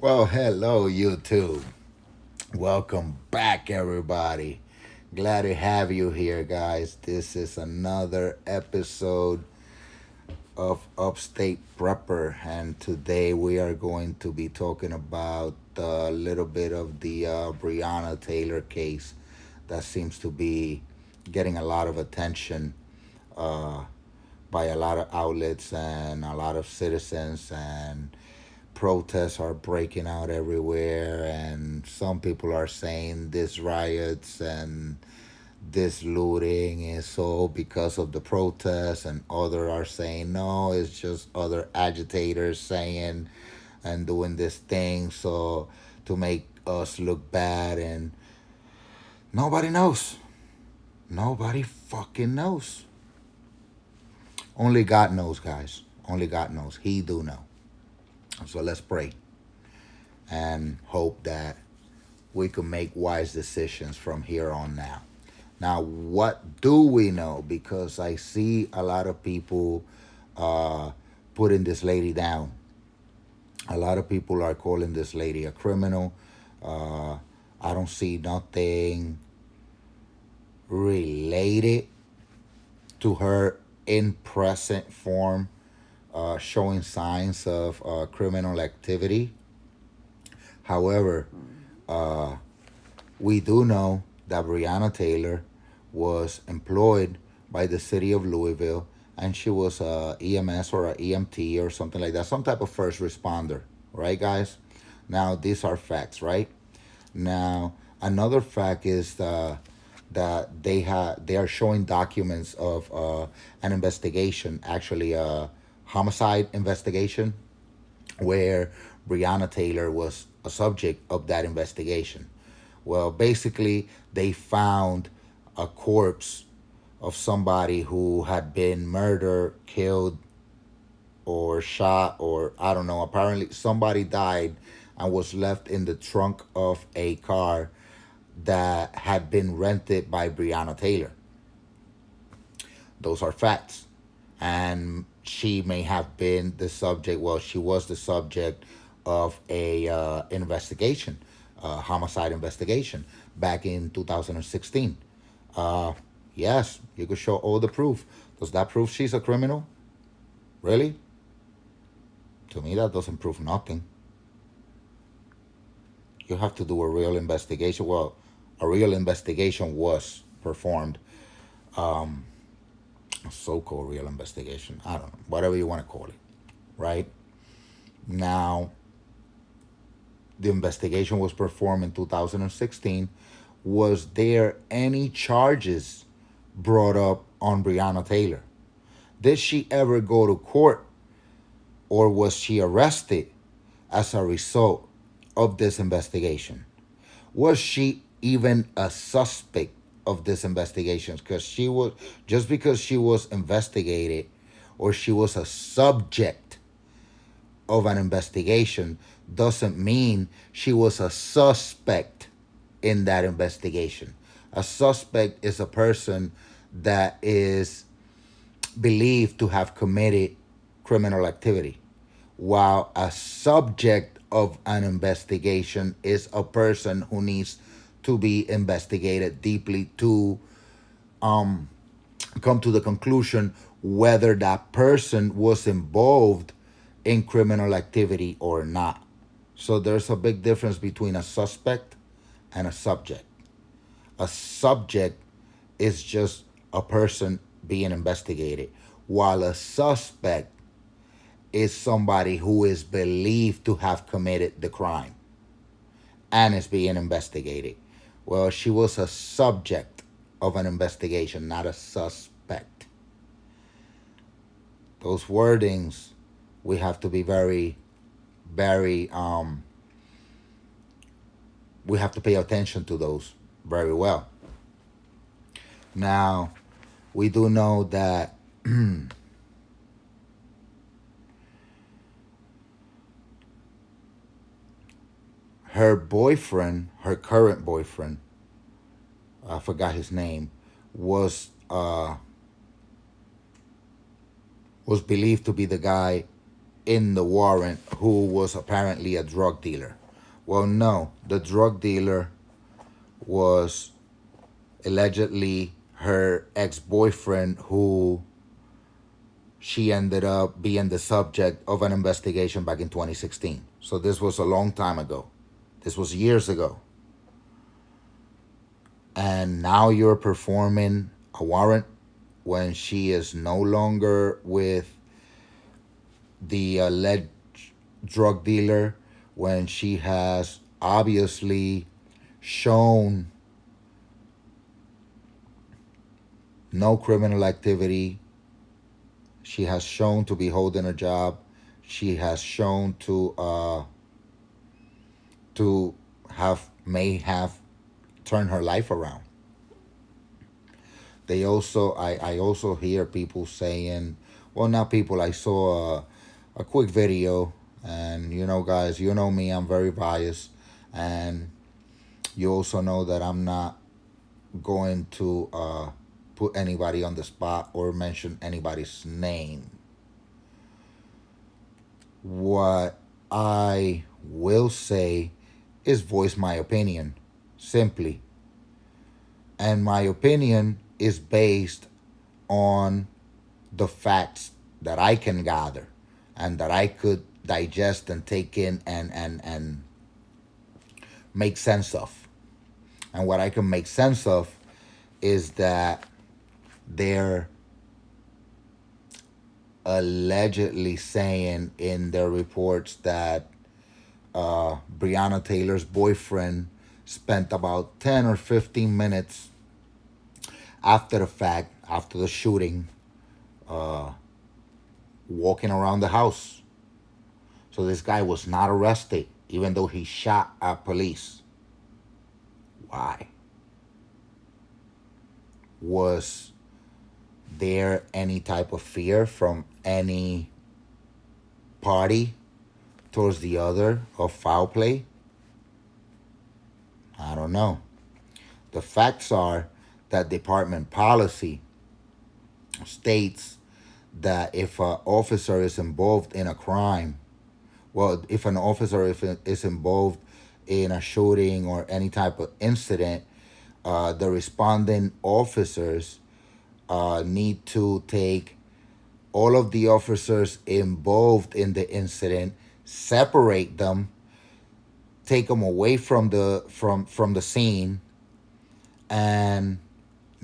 Well, hello, YouTube. Welcome back, everybody. Glad to have you here, guys. This is another episode of Upstate Prepper, and today we are going to be talking about a little bit of the Breyona Taylor case that seems to be getting a lot of attention uh, by a lot of outlets and a lot of citizens, and protests are breaking out everywhere, and some people are saying this riots and this looting is all because of the protests, and others are saying no, it's just other agitators saying and doing this thing so to make us look bad. And nobody knows. Nobody fucking knows. Only God knows, guys. Only God knows. He do know. So let's pray and hope that we can make wise decisions from here on now. Now, what do we know? Because I see a lot of people uh, putting this lady down. A lot of people are calling this lady a criminal. Uh, I don't see nothing related to her in present form showing signs of criminal activity. However, uh, we do know that Breyona Taylor was employed by the city of Louisville, and she was a EMS or a EMT or something like that, some type of first responder, right, guys? Now, these are facts, right? Now, another fact is that they are showing documents of an investigation, actually a homicide investigation, where Breyona Taylor was a subject of that investigation. Well, basically, they found a corpse of somebody who had been murdered, killed, or shot, or I don't know. Apparently, somebody died and was left in the trunk of a car that had been rented by Breyona Taylor. Those are facts. And she may have been the subject, well, she was the subject of a investigation, homicide investigation back in 2016. Uh, yes, you could show all the proof. Does that prove she's a criminal? Really? To me, that doesn't prove nothing. You have to do a real investigation. Well, a real investigation was performed, um, a so-called real investigation. I don't know, whatever you want to call it, right? Now, the investigation was performed in 2016. Was there any charges brought up on Breyona Taylor? Did she ever go to court, or was she arrested as a result of this investigation? Was she even a suspect of this investigation? Because she was, just because she was investigated or she was a subject of an investigation doesn't mean she was a suspect in that investigation. A suspect is a person that is believed to have committed criminal activity, while a subject of an investigation is a person who needs to be investigated deeply to um, come to the conclusion whether that person was involved in criminal activity or not. So there's a big difference between a suspect and a subject. A subject is just a person being investigated, while a suspect is somebody who is believed to have committed the crime and is being investigated. Well, she was a subject of an investigation, not a suspect. Those wordings, we have to be very, very, we have to pay attention to those very well. Now, we do know that her boyfriend, her current boyfriend, I forgot his name, was uh, was believed to be the guy in the warrant who was apparently a drug dealer. Well, no, the drug dealer was allegedly her ex boyfriend, who she ended up being the subject of an investigation back in 2016. So this was a long time ago. This was years ago. And now you're performing a warrant when she is no longer with the alleged drug dealer, when she has obviously shown no criminal activity. She has shown to be holding a job. She has shown to have may have turned her life around. I also hear people saying, well, not people. I saw a quick video, and guys, you know me, I'm very biased, and you also know that I'm not going to put anybody on the spot or mention anybody's name. What I will say is voice my opinion, simply. And my opinion is based on the facts that I can gather and that I could digest and take in and make sense of. And what I can make sense of is that they're allegedly saying in their reports that Breyona Taylor's boyfriend spent about 10 or 15 minutes after the fact, after the shooting, walking around the house. So this guy was not arrested, even though he shot at police. Why? Was there any type of fear from any party towards the other of foul play? I don't know. The facts are that department policy states that if an officer is involved in a crime, well, if an officer is involved in a shooting or any type of incident, the responding officers need to take all of the officers involved in the incident, separate them, take them away from the scene, and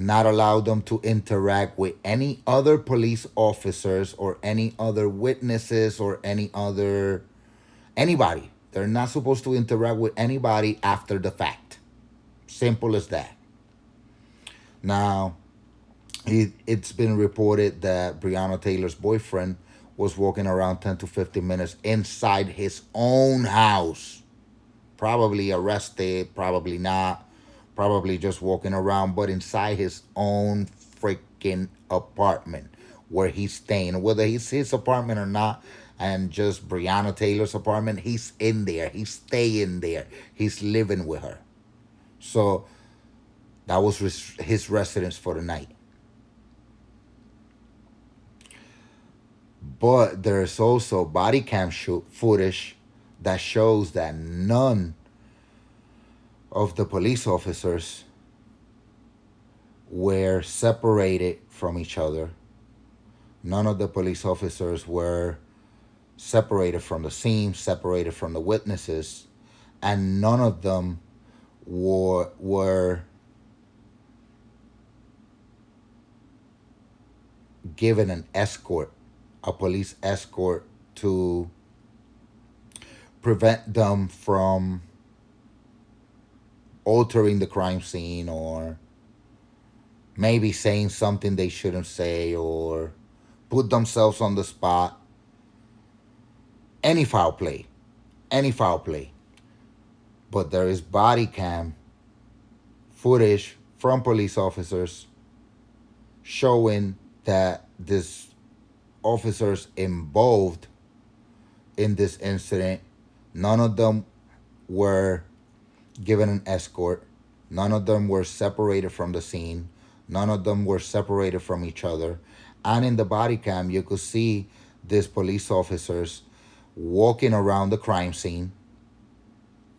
not allow them to interact with any other police officers or any other witnesses or anybody. They're not supposed to interact with anybody after the fact. Simple as that. Now, it's been reported that Breyona Taylor's boyfriend was walking around 10 to 15 minutes inside his own house. Probably arrested, probably not, probably just walking around, but inside his own freaking apartment where he's staying. Whether it's his apartment or not, and just Breyona Taylor's apartment, he's in there. He's staying there. He's living with her. So that was his residence for the night. But there's also body cam footage that shows that none of the police officers were separated from each other. None of the police officers were separated from the scene, separated from the witnesses, and none of them were given an escort, a police escort, to prevent them from altering the crime scene or maybe saying something they shouldn't say or put themselves on the spot. Any foul play. Any foul play. But there is body cam footage from police officers showing that this officers involved in this incident, none of them were given an escort. None of them were separated from the scene. None of them were separated from each other. And in the body cam, you could see these police officers walking around the crime scene,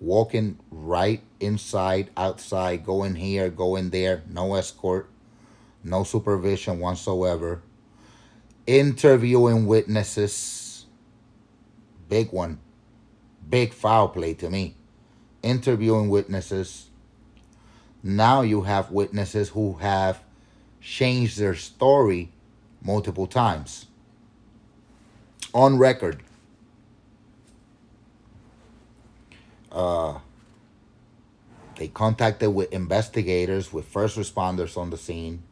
walking right inside, outside, going here, going there, no escort, no supervision whatsoever, interviewing witnesses, big one, big foul play to me, interviewing witnesses. Now you have witnesses who have changed their story multiple times on record. They contacted with investigators, with first responders on the scene.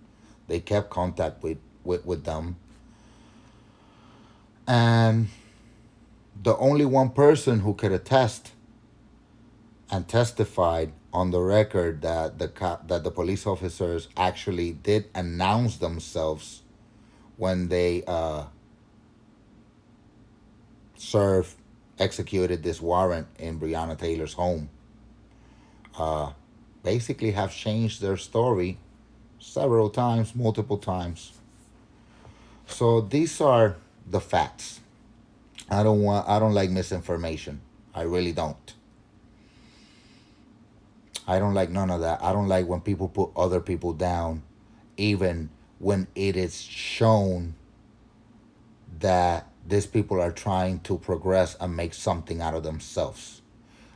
They kept contact with them. And the only one person who could attest and testified on the record that that the police officers actually did announce themselves when they served executed this warrant in Breyona Taylor's home, basically have changed their story several times, multiple times. So these are the facts. I don't like misinformation. I really don't. I don't like none of that. I don't like when people put other people down, even when it is shown that these people are trying to progress and make something out of themselves.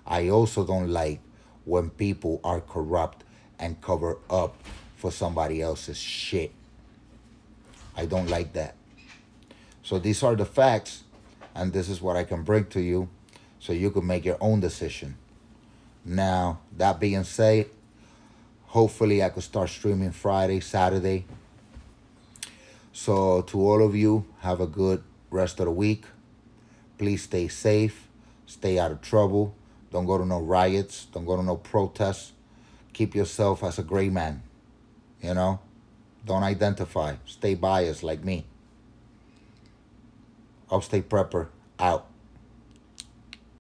I also don't like when people are corrupt and cover up for somebody else's shit. I don't like that. So these are the facts, and this is what I can bring to you so you can make your own decision. Now, that being said, hopefully I could start streaming Friday, Saturday. So to all of you, have a good rest of the week. Please stay safe, stay out of trouble. Don't go to no riots, don't go to no protests. Keep yourself as a gray man, you know? Don't identify. Stay biased like me. Upstate Prepper, out.